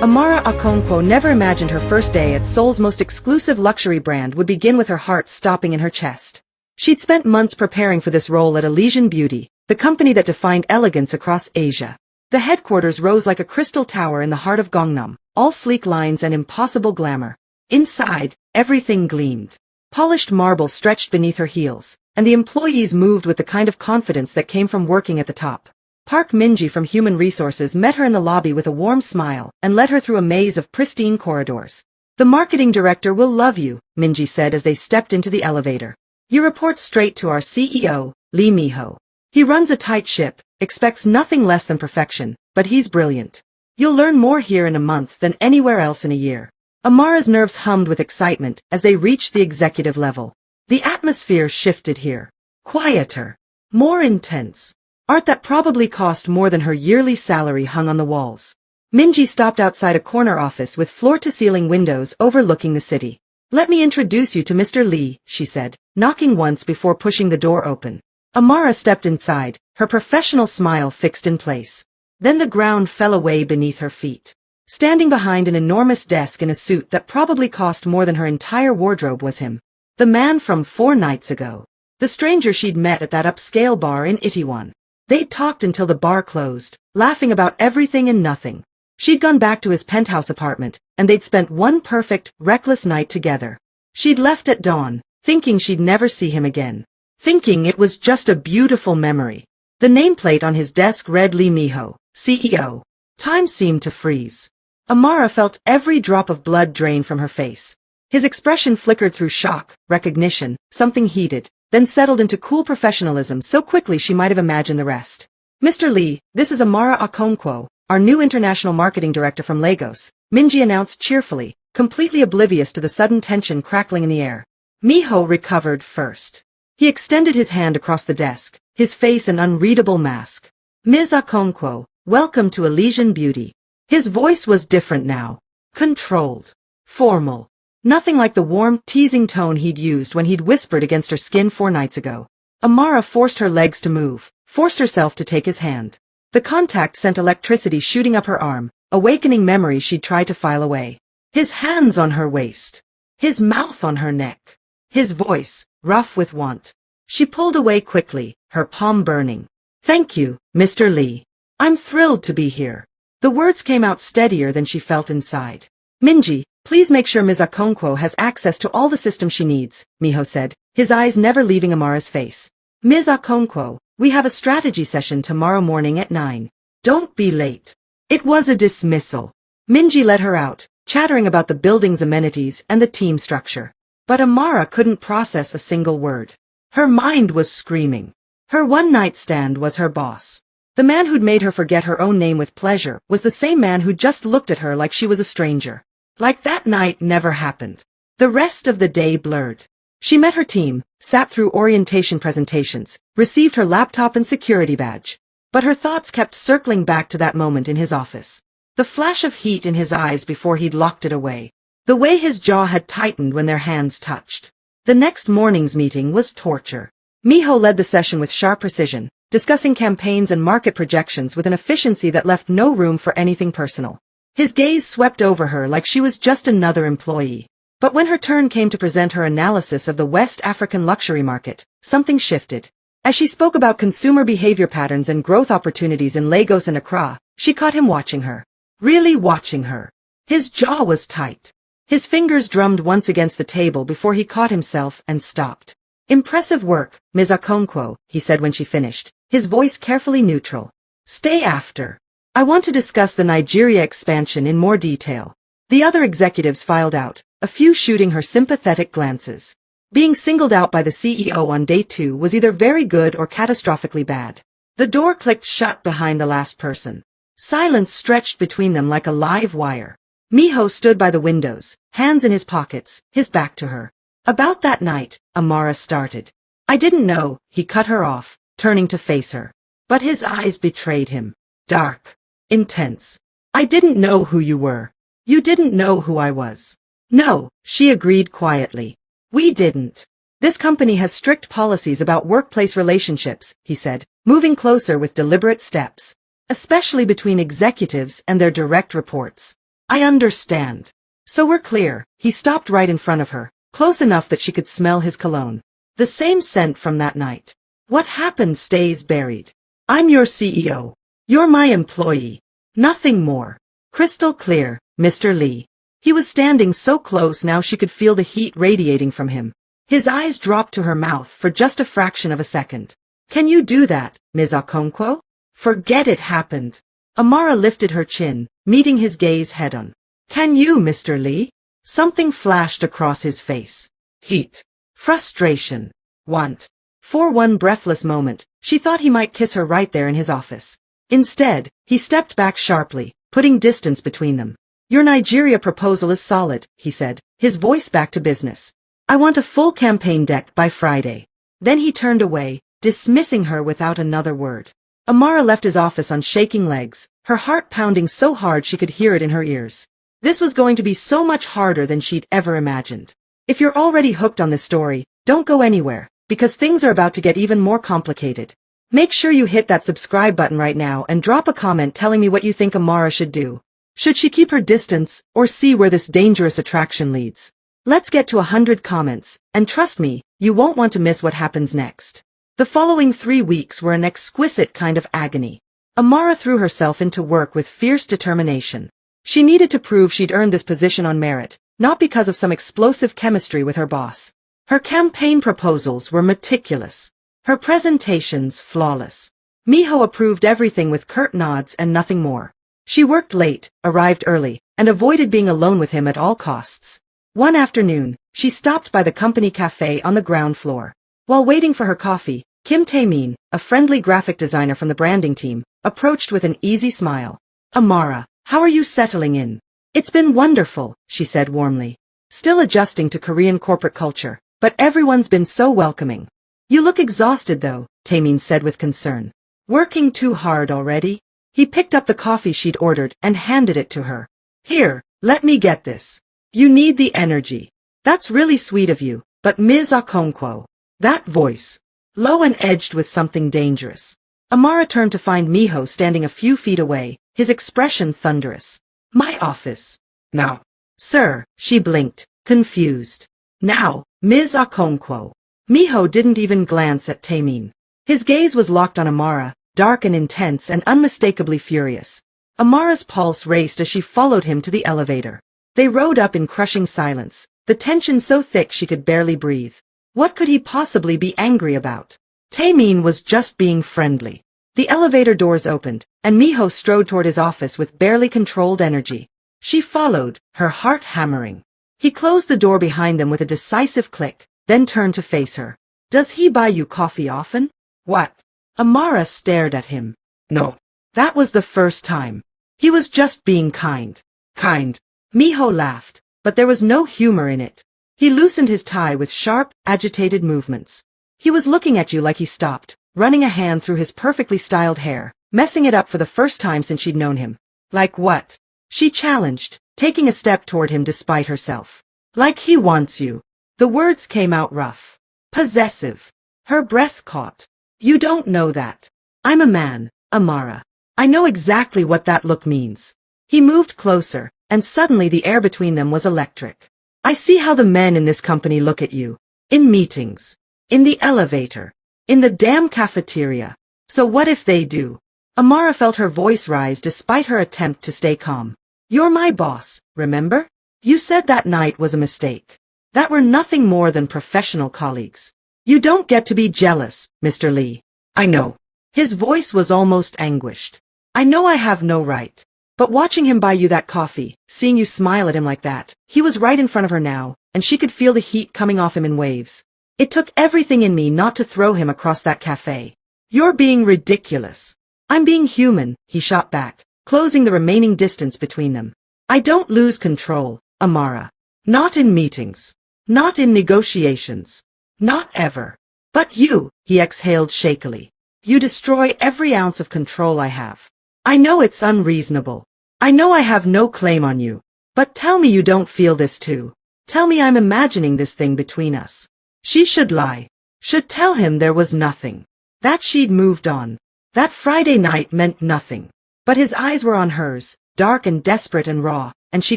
Amara Okonkwo never imagined her first day at Seoul's most exclusive luxury brand would begin with her heart stopping in her chest. She'd spent months preparing for this role at Elysian Beauty, the company that defined elegance across Asia. The headquarters rose like a crystal tower in the heart of Gangnam, all sleek lines and impossible glamour. Inside, everything gleamed. Polished marble stretched beneath her heels, and the employees moved with the kind of confidence that came from working at the top. Park Minji from Human Resources met her in the lobby with a warm smile and led her through a maze of pristine corridors. "The marketing director will love you," Minji said as they stepped into the elevator. "You report straight to our CEO, Minho. He runs a tight ship, expects nothing less than perfection, but he's brilliant. You'll learn more here in a month than anywhere else in a year." Amara's nerves hummed with excitement as they reached the executive level. The atmosphere shifted here. Quieter. More intense. Art that probably cost more than her yearly salary hung on the walls. Minji stopped outside a corner office with floor-to-ceiling windows overlooking the city. "Let me introduce you to Mr. Lee," she said, knocking once before pushing the door open. Amara stepped inside, her professional smile fixed in place. Then the ground fell away beneath her feet. Standing behind an enormous desk in a suit that probably cost more than her entire wardrobe was him. The man from 4 nights ago. The stranger she'd met at that upscale bar in Itaewon. They'd talked until the bar closed, laughing about everything and nothing. She'd gone back to his penthouse apartment, and they'd spent one perfect, reckless night together. She'd left at dawn, thinking she'd never see him again. Thinking it was just a beautiful memory. The nameplate on his desk read Minho, CEO. Time seemed to freeze. Amara felt every drop of blood drain from her face. His expression flickered through shock, recognition, something heated, then settled into cool professionalism so quickly she might have imagined the rest. "Mr. Lee, this is Amara Okonkwo, our new international marketing director from Lagos," Minji announced cheerfully, completely oblivious to the sudden tension crackling in the air. Minho recovered first. He extended his hand across the desk, his face an unreadable mask. "Ms. Okonkwo, welcome to Elysian Beauty." His voice was different now. Controlled. Formal. Nothing like the warm, teasing tone he'd used when he'd whispered against her skin 4 nights ago. Amara forced her legs to move, forced herself to take his hand. The contact sent electricity shooting up her arm, awakening memories she'd tried to file away. His hands on her waist. His mouth on her neck. His voice, rough with want. She pulled away quickly, her palm burning. "Thank you, Mr. Lee. I'm thrilled to be here." The words came out steadier than she felt inside. "Minji, please make sure Ms. Okonkwo has access to all the systems she needs," Minho said, his eyes never leaving Amara's face. "Ms. Okonkwo, we have a strategy session tomorrow morning at 9. Don't be late." It was a dismissal. Minji let her out, chattering about the building's amenities and the team structure. But Amara couldn't process a single word. Her mind was screaming. Her one-night stand was her boss. The man who'd made her forget her own name with pleasure was the same man who'd just looked at her like she was a stranger. Like that night never happened. The rest of the day blurred. She met her team, sat through orientation presentations, received her laptop and security badge. But her thoughts kept circling back to that moment in his office. The flash of heat in his eyes before he'd locked it away. The way his jaw had tightened when their hands touched. The next morning's meeting was torture. Minho led the session with sharp precision, discussing campaigns and market projections with an efficiency that left no room for anything personal. His gaze swept over her like she was just another employee. But when her turn came to present her analysis of the West African luxury market, something shifted. As she spoke about consumer behavior patterns and growth opportunities in Lagos and Accra, she caught him watching her. Really watching her. His jaw was tight. His fingers drummed once against the table before he caught himself and stopped. "Impressive work, Ms. Okonkwo," he said when she finished, his voice carefully neutral. "Stay after. I want to discuss the Nigeria expansion in more detail." The other executives filed out, a few shooting her sympathetic glances. Being singled out by the CEO on day 2 was either very good or catastrophically bad. The door clicked shut behind the last person. Silence stretched between them like a live wire. Minho stood by the windows, hands in his pockets, his back to her. "About that night," Amara started. "I didn't know," he cut her off, turning to face her. But his eyes betrayed him. Dark. Intense. "I didn't know who you were. You didn't know who I was." "No," she agreed quietly. "We didn't. This company has strict policies about workplace relationships," he said, moving closer with deliberate steps. "Especially between executives and their direct reports. I understand. So we're clear. He stopped right in front of her, close enough that she could smell his cologne. The same scent from that night. What happened stays buried. I'm your CEO. You're my employee. Nothing more. Crystal clear, Mr. Lee. He was standing so close now she could feel the heat radiating from him. His eyes dropped to her mouth for just a fraction of a second. Can you do that, Ms. Okonkwo? Forget it happened. Amara lifted her chin, meeting his gaze head-on. Can you, Mr. Lee? Something flashed across his face. Heat. Frustration. Want. For one breathless moment, she thought he might kiss her right there in his office. Instead, he stepped back sharply, putting distance between them. Your Nigeria proposal is solid, he said, his voice back to business. I want a full campaign deck by Friday. Then he turned away, dismissing her without another word. Amara left his office on shaking legs, her heart pounding so hard she could hear it in her ears. This was going to be so much harder than she'd ever imagined. If you're already hooked on this story, don't go anywhere, because things are about to get even more complicated. Make sure you hit that subscribe button right now and drop a comment telling me what you think Amara should do. Should she keep her distance, or see where this dangerous attraction leads? Let's get to 100 comments, and trust me, you won't want to miss what happens next. The following 3 weeks were an exquisite kind of agony. Amara threw herself into work with fierce determination. She needed to prove she'd earned this position on merit, not because of some explosive chemistry with her boss. Her campaign proposals were meticulous. Her presentations flawless. Minho approved everything with curt nods and nothing more. She worked late, arrived early, and avoided being alone with him at all costs. One afternoon, she stopped by the company cafe on the ground floor. While waiting for her coffee, Kim Tae-min, a friendly graphic designer from the branding team, approached with an easy smile. Amara, how are you settling in? It's been wonderful, she said warmly. Still adjusting to Korean corporate culture, but everyone's been so welcoming. You look exhausted though, Tae-min said with concern. Working too hard already? He picked up the coffee she'd ordered and handed it to her. Here, let me get this. You need the energy. That's really sweet of you, but Ms. Okonkwo. That voice. Low and edged with something dangerous. Amara turned to find Minho standing a few feet away, his expression thunderous. My office. Now. Sir, she blinked, confused. Now, Ms. Okonkwo. Minho didn't even glance at Tae-min. His gaze was locked on Amara, dark and intense and unmistakably furious. Amara's pulse raced as she followed him to the elevator. They rode up in crushing silence, the tension so thick she could barely breathe. What could he possibly be angry about? Tae-min was just being friendly. The elevator doors opened, and Minho strode toward his office with barely controlled energy. She followed, her heart hammering. He closed the door behind them with a decisive click, then turned to face her. Does he buy you coffee often? What? Amara stared at him. No. That was the first time. He was just being kind. Kind. Minho laughed, but there was no humor in it. He loosened his tie with sharp, agitated movements. He was looking at you like he stopped, running a hand through his perfectly styled hair, messing it up for the first time since she'd known him. Like what? She challenged, taking a step toward him despite herself. Like he wants you. The words came out rough. Possessive. Her breath caught. You don't know that. I'm a man, Amara. I know exactly what that look means. He moved closer, and suddenly the air between them was electric. I see how the men in this company look at you. In meetings. In the elevator. In the damn cafeteria. So what if they do? Amara felt her voice rise despite her attempt to stay calm. You're my boss, remember? You said that night was a mistake. That we're nothing more than professional colleagues. You don't get to be jealous, Mr. Lee. I know. His voice was almost anguished. I know I have no right. But watching him buy you that coffee, seeing you smile at him like that, he was right in front of her now, and she could feel the heat coming off him in waves. It took everything in me not to throw him across that cafe. You're being ridiculous. I'm being human, he shot back, closing the remaining distance between them. I don't lose control, Amara. Not in meetings. Not in negotiations. Not ever. But you, he exhaled shakily. You destroy every ounce of control I have. I know it's unreasonable. I know I have no claim on you. But tell me you don't feel this too. Tell me I'm imagining this thing between us. She should lie. Should tell him there was nothing. That she'd moved on. That Friday night meant nothing. But his eyes were on hers, dark and desperate and raw, and she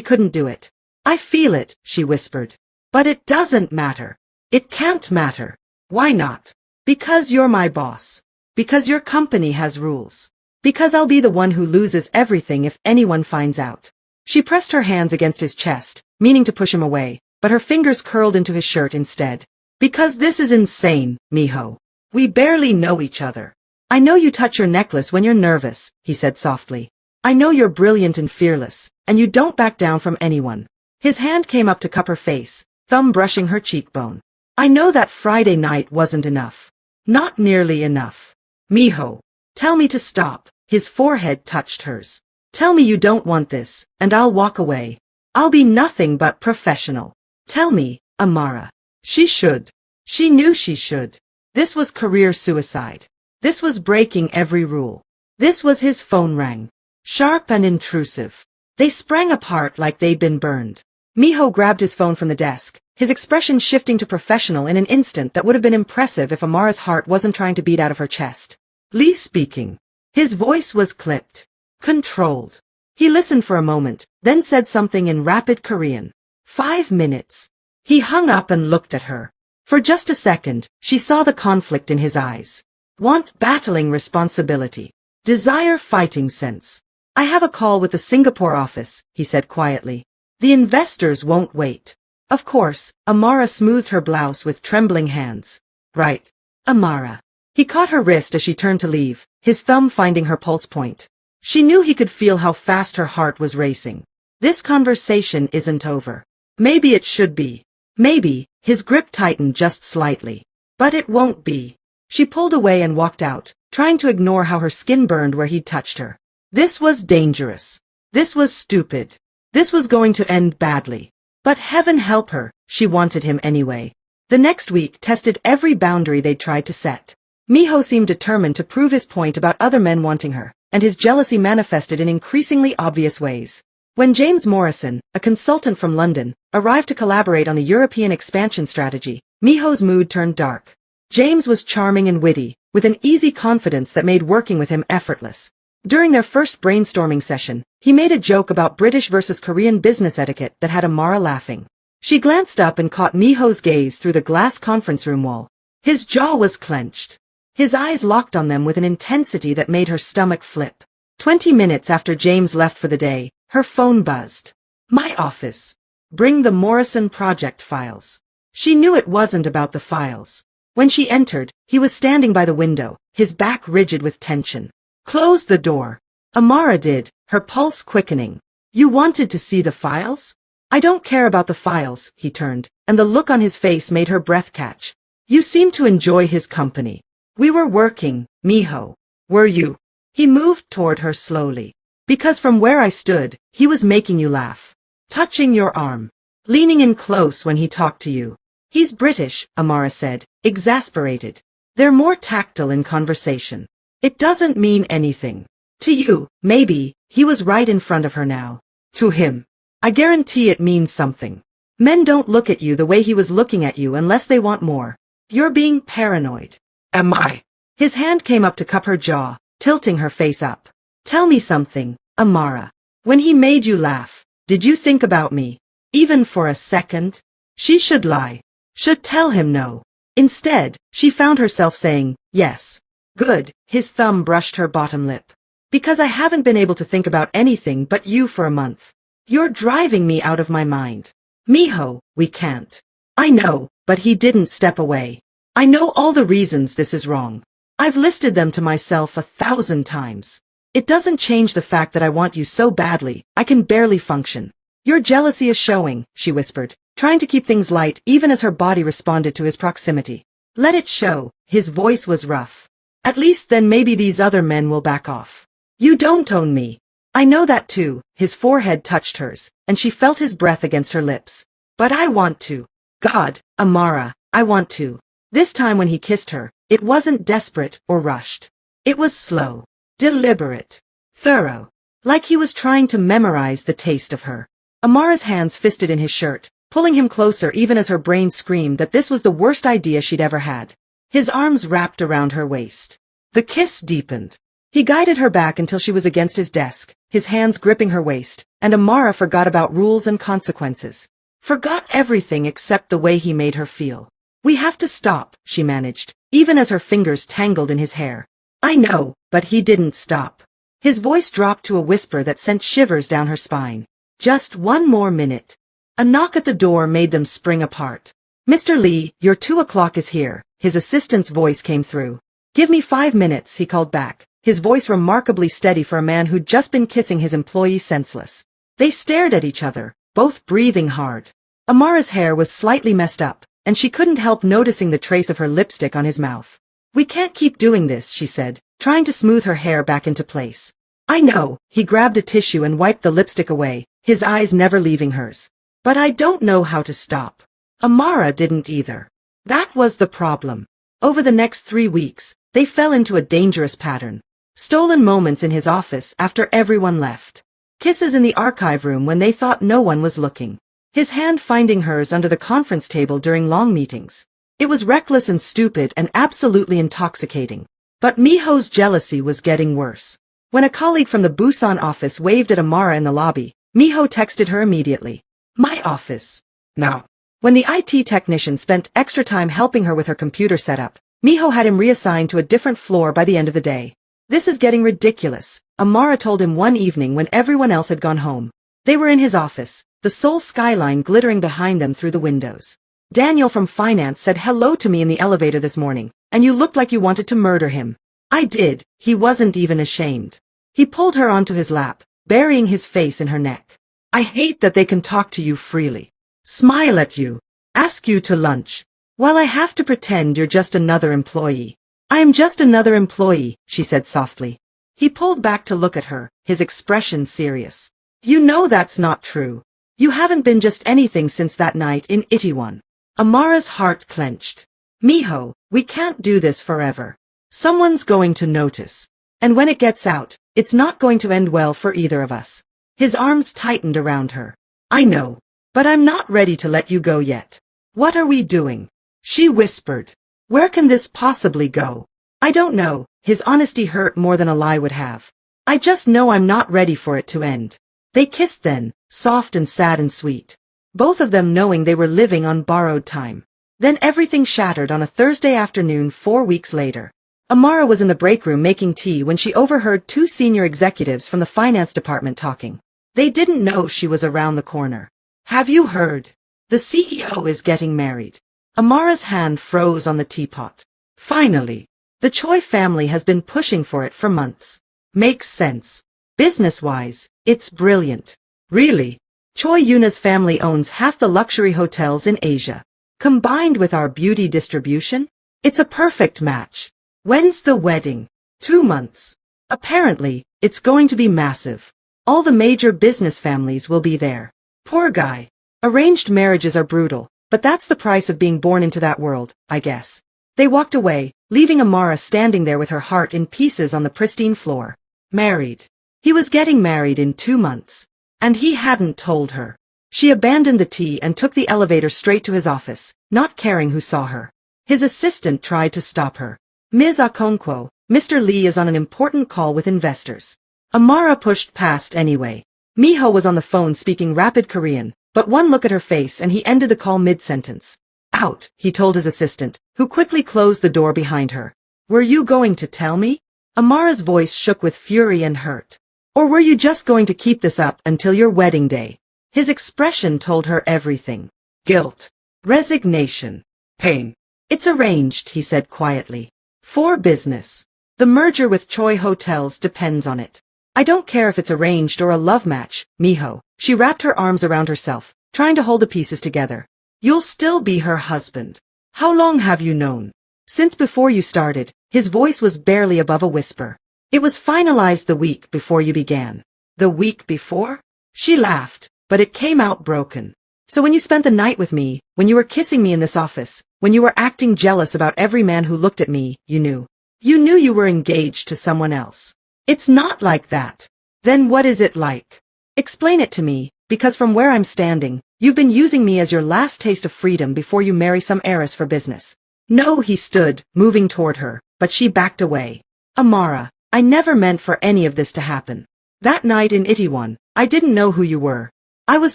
couldn't do it. I feel it, she whispered. But it doesn't matter. It can't matter. Why not? Because you're my boss. Because your company has rules. Because I'll be the one who loses everything if anyone finds out. She pressed her hands against his chest, meaning to push him away, but her fingers curled into his shirt instead. Because this is insane, Minho. We barely know each other. I know you touch your necklace when you're nervous, he said softly. I know you're brilliant and fearless, and you don't back down from anyone. His hand came up to cup her face, thumb brushing her cheekbone. I know that Friday night wasn't enough. Not nearly enough. Minho, tell me to stop. His forehead touched hers. Tell me you don't want this, and I'll walk away. I'll be nothing but professional. Tell me, Amara. She should. She knew she should. This was career suicide. This was breaking every rule. This was his phone rang. Sharp and intrusive. They sprang apart like they'd been burned. Minho grabbed his phone from the desk, his expression shifting to professional in an instant that would have been impressive if Amara's heart wasn't trying to beat out of her chest. Lee speaking. His voice was clipped. Controlled. He listened for a moment, then said something in rapid Korean. 5 minutes. He hung up and looked at her. For just a second, she saw the conflict in his eyes. Want battling responsibility. Desire fighting sense. I have a call with the Singapore office, he said quietly. The investors won't wait. Of course, Amara smoothed her blouse with trembling hands. Right. Amara. He caught her wrist as she turned to leave, his thumb finding her pulse point. She knew he could feel how fast her heart was racing. This conversation isn't over. Maybe it should be. Maybe, his grip tightened just slightly. But it won't be. She pulled away and walked out, trying to ignore how her skin burned where he'd touched her. This was dangerous. This was stupid. This was going to end badly. But heaven help her, she wanted him anyway. The next week tested every boundary they'd tried to set. Minho seemed determined to prove his point about other men wanting her, and his jealousy manifested in increasingly obvious ways. When James Morrison, a consultant from London, arrived to collaborate on the European expansion strategy, Minho's mood turned dark. James was charming and witty, with an easy confidence that made working with him effortless. During their first brainstorming session, he made a joke about British versus Korean business etiquette that had Amara laughing. She glanced up and caught Minho's gaze through the glass conference room wall. His jaw was clenched. His eyes locked on them with an intensity that made her stomach flip. 20 minutes after James left for the day, her phone buzzed. My office. Bring the Morrison project files. She knew it wasn't about the files. When she entered, he was standing by the window, his back rigid with tension. Close the door. Amara did, her pulse quickening. You wanted to see the files? I don't care about the files, he turned, and the look on his face made her breath catch. You seem to enjoy his company. We were working, Minho. Were you? He moved toward her slowly. Because from where I stood, he was making you laugh. Touching your arm. Leaning in close when he talked to you. He's British, Amara said, exasperated. They're more tactile in conversation. It doesn't mean anything. To you, maybe, he was right in front of her now. To him. I guarantee it means something. Men don't look at you the way he was looking at you unless they want more. You're being paranoid. Am I? His hand came up to cup her jaw, tilting her face up. Tell me something, Amara. When he made you laugh, did you think about me? Even for a second? She should lie. Should tell him no. Instead, she found herself saying, yes. Good, his thumb brushed her bottom lip. Because I haven't been able to think about anything but you for a month. You're driving me out of my mind. Minho, we can't. I know, but he didn't step away. I know all the reasons this is wrong. I've listed them to myself 1,000 times. It doesn't change the fact that I want you so badly, I can barely function. Your jealousy is showing, she whispered, trying to keep things light even as her body responded to his proximity. Let it show, his voice was rough. At least then maybe these other men will back off. You don't own me. I know that too, his forehead touched hers, and she felt his breath against her lips. But I want to. God, Amara, I want to. This time when he kissed her, it wasn't desperate or rushed. It was slow, deliberate, thorough, like he was trying to memorize the taste of her. Amara's hands fisted in his shirt, pulling him closer even as her brain screamed that this was the worst idea she'd ever had. His arms wrapped around her waist. The kiss deepened. He guided her back until she was against his desk, his hands gripping her waist, and Amara forgot about rules and consequences. Forgot everything except the way he made her feel. "We have to stop," she managed, even as her fingers tangled in his hair. "I know," but he didn't stop. His voice dropped to a whisper that sent shivers down her spine. "Just one more minute." A knock at the door made them spring apart. "Mr. Lee, your 2 o'clock is here," his assistant's voice came through. "Give me 5 minutes," he called back, his voice remarkably steady for a man who'd just been kissing his employee senseless. They stared at each other, both breathing hard. Amara's hair was slightly messed up, and she couldn't help noticing the trace of her lipstick on his mouth. "We can't keep doing this," she said, trying to smooth her hair back into place. "I know," he grabbed a tissue and wiped the lipstick away, his eyes never leaving hers. "But I don't know how to stop." Amara didn't either. That was the problem. Over the next 3 weeks, they fell into a dangerous pattern. Stolen moments in his office after everyone left. Kisses in the archive room when they thought no one was looking. His hand finding hers under the conference table during long meetings. It was reckless and stupid and absolutely intoxicating. But Minho's jealousy was getting worse. When a colleague from the Busan office waved at Amara in the lobby, Minho texted her immediately. "My office. Now." When the IT technician spent extra time helping her with her computer setup, Minho had him reassigned to a different floor by the end of the day. "This is getting ridiculous," Amara told him one evening when everyone else had gone home. They were in his office, the Seoul skyline glittering behind them through the windows. "Daniel from finance said hello to me in the elevator this morning, and you looked like you wanted to murder him." "I did," he wasn't even ashamed. He pulled her onto his lap, burying his face in her neck. "I hate that they can talk to you freely. Smile at you. Ask you to lunch. While I have to pretend you're just another employee." "I am just another employee," she said softly. He pulled back to look at her, his expression serious. "You know that's not true. You haven't been just anything since that night in Itaewon." Amara's heart clenched. "Minho, we can't do this forever. Someone's going to notice. And when it gets out, it's not going to end well for either of us." His arms tightened around her. "I know. But I'm not ready to let you go yet." "What are we doing?" she whispered. "Where can this possibly go?" "I don't know." His honesty hurt more than a lie would have. "I just know I'm not ready for it to end." They kissed then, soft and sad and sweet. Both of them knowing they were living on borrowed time. Then everything shattered on a Thursday afternoon 4 weeks later. Amara was in the break room making tea when she overheard 2 senior executives from the finance department talking. They didn't know she was around the corner. "Have you heard? The CEO is getting married." Amara's hand froze on the teapot. "Finally. The Choi family has been pushing for it for months." "Makes sense. Business-wise, it's brilliant." "Really? Choi Yuna's family owns half the luxury hotels in Asia. Combined with our beauty distribution, it's a perfect match." "When's the wedding?" 2 months. "Apparently, it's going to be massive. All the major business families will be there." "Poor guy. Arranged marriages are brutal, but that's the price of being born into that world, I guess." They walked away, leaving Amara standing there with her heart in pieces on the pristine floor. Married. He was getting married in 2 months. And he hadn't told her. She abandoned the tea and took the elevator straight to his office, not caring who saw her. His assistant tried to stop her. "Ms. Okonkwo, Mr. Lee is on an important call with investors." Amara pushed past anyway. Minho was on the phone speaking rapid Korean, but one look at her face and he ended the call mid-sentence. "Out," he told his assistant, who quickly closed the door behind her. "Were you going to tell me?" Amara's voice shook with fury and hurt. "Or were you just going to keep this up until your wedding day?" His expression told her everything. Guilt. Resignation. Pain. "It's arranged," he said quietly. "For business. The merger with Choi Hotels depends on it." "I don't care if it's arranged or a love match, Minho." She wrapped her arms around herself, trying to hold the pieces together. "You'll still be her husband. How long have you known?" "Since before you started." His voice was barely above a whisper. "It was finalized the week before you began." "The week before?" She laughed, but it came out broken. "So when you spent the night with me, when you were kissing me in this office, when you were acting jealous about every man who looked at me, you knew. You knew you were engaged to someone else." "It's not like that." "Then what is it like?" "Explain it to me, because from where I'm standing, you've been using me as your last taste of freedom before you marry some heiress for business." "No," he stood, moving toward her, but she backed away. "Amara, I never meant for any of this to happen. That night in Itaewon, I didn't know who you were. I was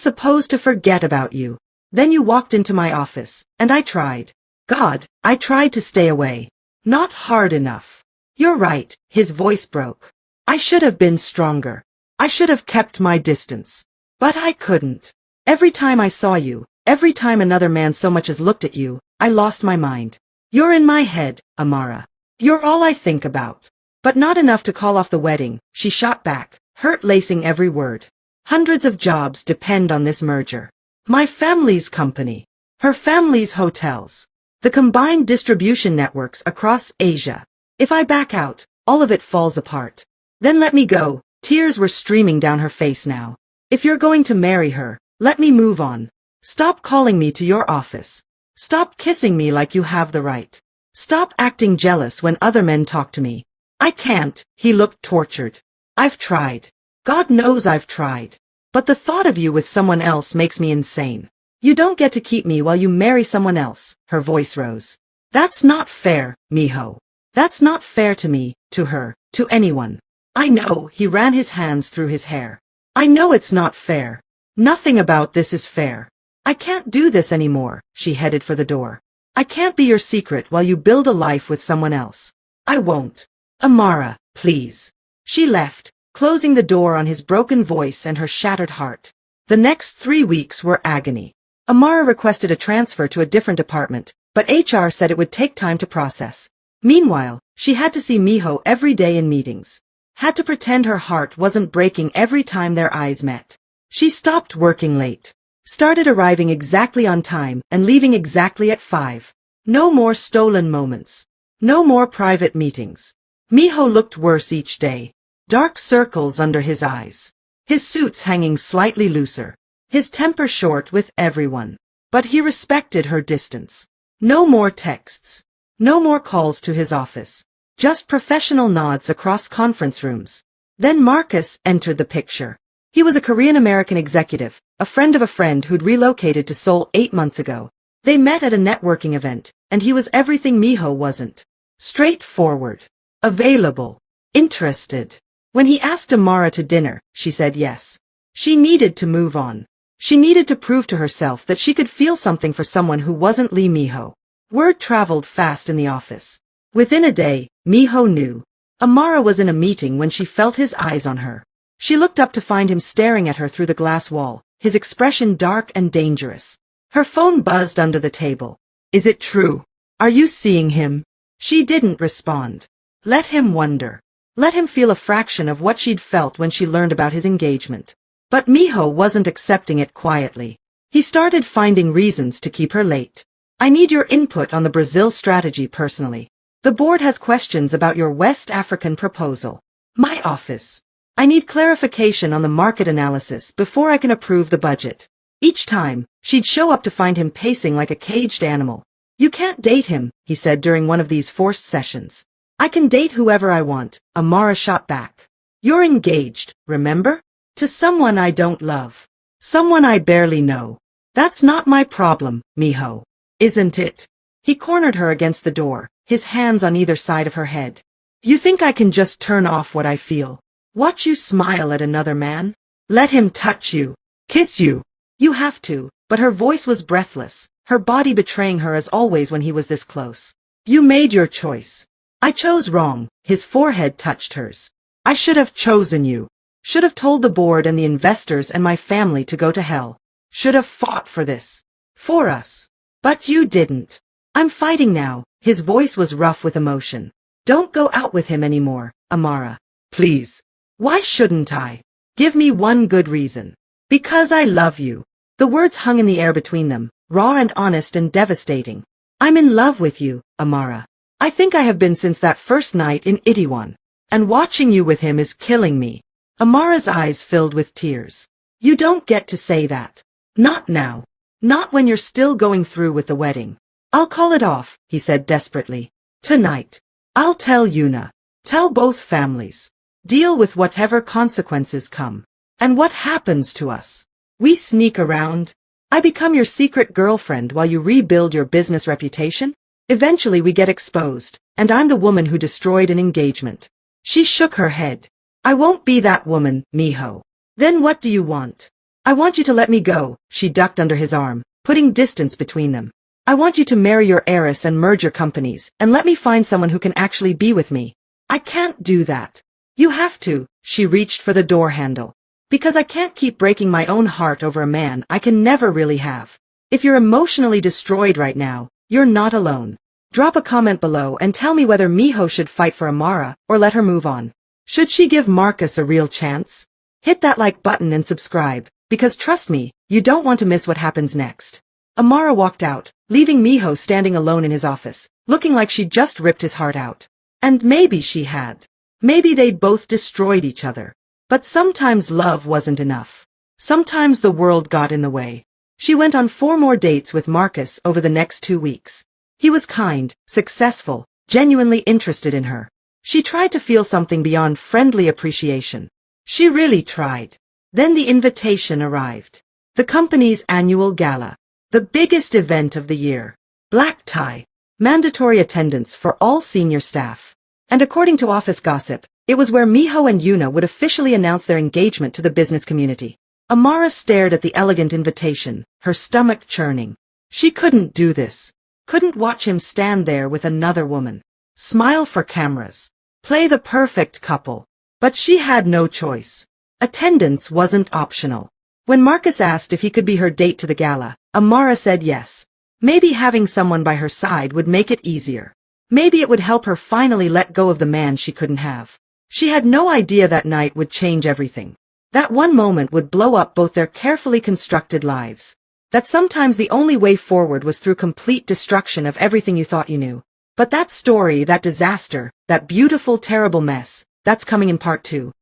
supposed to forget about you. Then you walked into my office, and I tried. God, I tried to stay away. Not hard enough. You're right, his voice broke. I should have been stronger. I should have kept my distance. But I couldn't. Every time I saw you, every time another man so much as looked at you, I lost my mind. You're in my head, Amara. You're all I think about. But not enough to call off the wedding, she shot back, hurt lacing every word. Hundreds of jobs depend on this merger. My family's company. Her family's hotels. The combined distribution networks across Asia. If I back out, all of it falls apart. Then let me go. Tears were streaming down her face now. If you're going to marry her, let me move on. Stop calling me to your office. Stop kissing me like you have the right. Stop acting jealous when other men talk to me. I can't, he looked tortured. I've tried. God knows I've tried. But the thought of you with someone else makes me insane. You don't get to keep me while you marry someone else, her voice rose. That's not fair, Minho. That's not fair to me, to her, to anyone. I know, he ran his hands through his hair. I know it's not fair. Nothing about this is fair. I can't do this anymore, she headed for the door. I can't be your secret while you build a life with someone else. I won't. Amara, please. She left, closing the door on his broken voice and her shattered heart. The next 3 weeks were agony. Amara requested a transfer to a different department, but HR said it would take time to process. Meanwhile, she had to see Minho every day in meetings. Had to pretend her heart wasn't breaking every time their eyes met. She stopped working late. Started arriving exactly on time and leaving exactly at 5. No more stolen moments. No more private meetings. Minho looked worse each day. Dark circles under his eyes. His suits hanging slightly looser. His temper short with everyone. But he respected her distance. No more texts. No more calls to his office. Just professional nods across conference rooms. Then Marcus entered the picture. He was a Korean-American executive, a friend of a friend who'd relocated to Seoul 8 months ago. They met at a networking event, and he was everything Minho wasn't. Straightforward. Available. Interested. When he asked Amara to dinner, she said yes. She needed to move on. She needed to prove to herself that she could feel something for someone who wasn't Lee Minho. Word traveled fast in the office. Within a day, Minho knew. Amara was in a meeting when she felt his eyes on her. She looked up to find him staring at her through the glass wall, his expression dark and dangerous. Her phone buzzed under the table. Is it true? Are you seeing him? She didn't respond. Let him wonder. Let him feel a fraction of what she'd felt when she learned about his engagement. But Minho wasn't accepting it quietly. He started finding reasons to keep her late. I need your input on the Brazil strategy personally. The board has questions about your West African proposal. My office. I need clarification on the market analysis before I can approve the budget. Each time, she'd show up to find him pacing like a caged animal. You can't date him, he said during one of these forced sessions. I can date whoever I want, Amara shot back. You're engaged, remember? To someone I don't love. Someone I barely know. That's not my problem, Minho. Isn't it? He cornered her against the door, his hands on either side of her head. You think I can just turn off what I feel? Watch you smile at another man? Let him touch you. Kiss you. You have to, but her voice was breathless, her body betraying her as always when he was this close. You made your choice. I chose wrong, his forehead touched hers. I should have chosen you. Should have told the board and the investors and my family to go to hell. Should have fought for this. For us. But you didn't. I'm fighting now, his voice was rough with emotion. Don't go out with him anymore, Amara. Please. Why shouldn't I? Give me one good reason. Because I love you. The words hung in the air between them, raw and honest and devastating. I'm in love with you, Amara. I think I have been since that first night in Itaewon. And watching you with him is killing me. Amara's eyes filled with tears. You don't get to say that. Not now. Not when you're still going through with the wedding. I'll call it off, he said desperately. Tonight. I'll tell Yuna. Tell both families. Deal with whatever consequences come. And what happens to us? We sneak around. I become your secret girlfriend while you rebuild your business reputation? Eventually we get exposed, and I'm the woman who destroyed an engagement. She shook her head. I won't be that woman, Minho. Then what do you want? I want you to let me go, she ducked under his arm, putting distance between them. I want you to marry your heiress and merge your companies, and let me find someone who can actually be with me. I can't do that. You have to, she reached for the door handle. Because I can't keep breaking my own heart over a man I can never really have. If you're emotionally destroyed right now, you're not alone. Drop a comment below and tell me whether Minho should fight for Amara or let her move on. Should she give Marcus a real chance? Hit that like button and subscribe, because trust me, you don't want to miss what happens next. Amara walked out, leaving Minho standing alone in his office, looking like she'd just ripped his heart out. And maybe she had. Maybe they'd both destroyed each other. But sometimes love wasn't enough. Sometimes the world got in the way. She went on 4 more dates with Marcus over the next 2 weeks. He was kind, successful, genuinely interested in her. She tried to feel something beyond friendly appreciation. She really tried. Then the invitation arrived. The company's annual gala. The biggest event of the year. Black tie. Mandatory attendance for all senior staff. And according to office gossip, it was where Minho and Yuna would officially announce their engagement to the business community. Amara stared at the elegant invitation, her stomach churning. She couldn't do this. Couldn't watch him stand there with another woman. Smile for cameras. Play the perfect couple. But she had no choice. Attendance wasn't optional. When Marcus asked if he could be her date to the gala, Amara said yes. Maybe having someone by her side would make it easier. Maybe it would help her finally let go of the man she couldn't have. She had no idea that night would change everything. That one moment would blow up both their carefully constructed lives. That sometimes the only way forward was through complete destruction of everything you thought you knew. But that story, that disaster, that beautiful, terrible mess, that's coming in part 2.